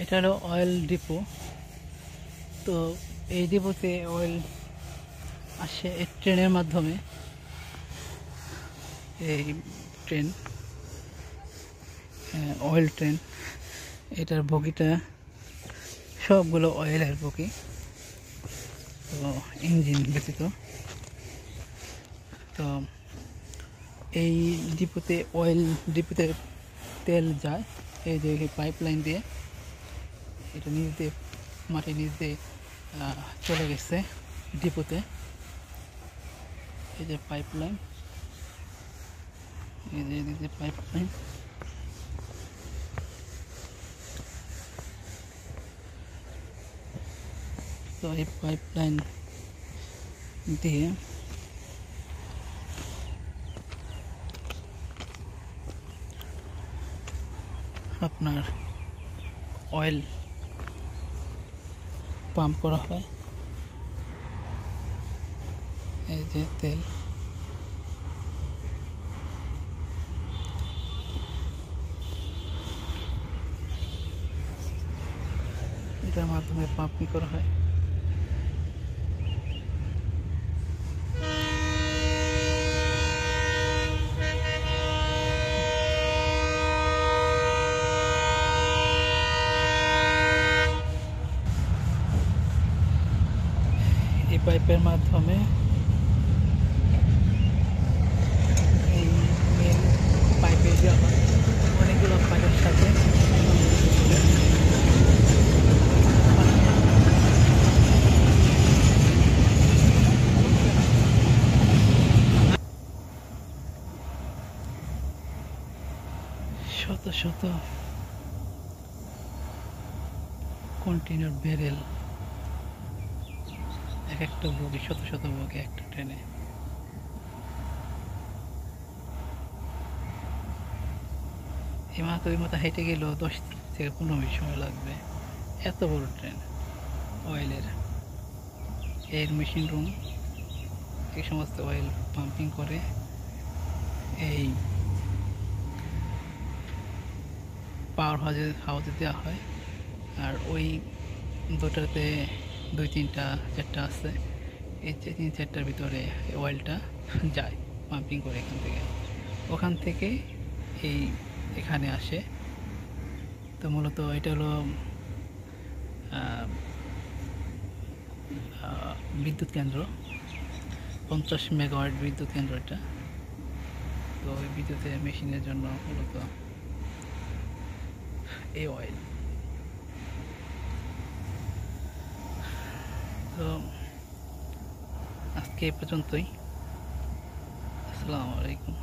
এটা হলো oil depot. তো এই ডিপোতে অয়েল আসে এই ট্রেনের মাধ্যমে। এই ট্রেন অয়েল ট্রেন, এটার বগিটা সবগুলো অয়েলের বগি, তো ইঞ্জিন ব্যতীত। তো এই ডিপোতে তেল যায় এই যে পাইপলাইন দিয়ে, এটা নিচ দিয়ে মাটির নিচ দিয়ে চলে গেছে ডিপোতে। এই যে পাইপলাইন, এই যে পাইপলাইন, তো এই পাইপলাইন দিয়ে আপনার অয়েল পাম্প করা হয়। এই যে তেল, এটার মাধ্যমে পাম্পিং করা হয়। এই পাইপের মাধ্যমে এই মেন পাইপে যাওয়া অনেকগুলো পাইপের সাথে শত শত কন্টেনার ব্যারেল, এক একটা বগি, শত শত বগি একটা ট্রেনে। এই মাথা ওই মাথা হেঁটে গেলেও 10 থেকে 15 মিনিট সময় লাগবে। এত বড় ট্রেন অয়েলের। এর মেশিন রুম, এই সমস্ত অয়েল পাম্পিং করে এই পাওয়ার হাউসে দেওয়া হয়। আর ওই দুটাতে 2-3টা 4টা আছে, এই 3-4টার ভিতরে অয়েলটা যায় পাম্পিং করে ওখান থেকে এখানে আসে। তো মূলত এটা হলো বিদ্যুৎ কেন্দ্র, 50 মেগাওয়াট বিদ্যুৎ কেন্দ্র এটা। তো ওই বিদ্যুতের মেশিনের জন্য মূলত এই অয়েল। তো আজকে এই পর্যন্তই। আসসালামু আলাইকুম।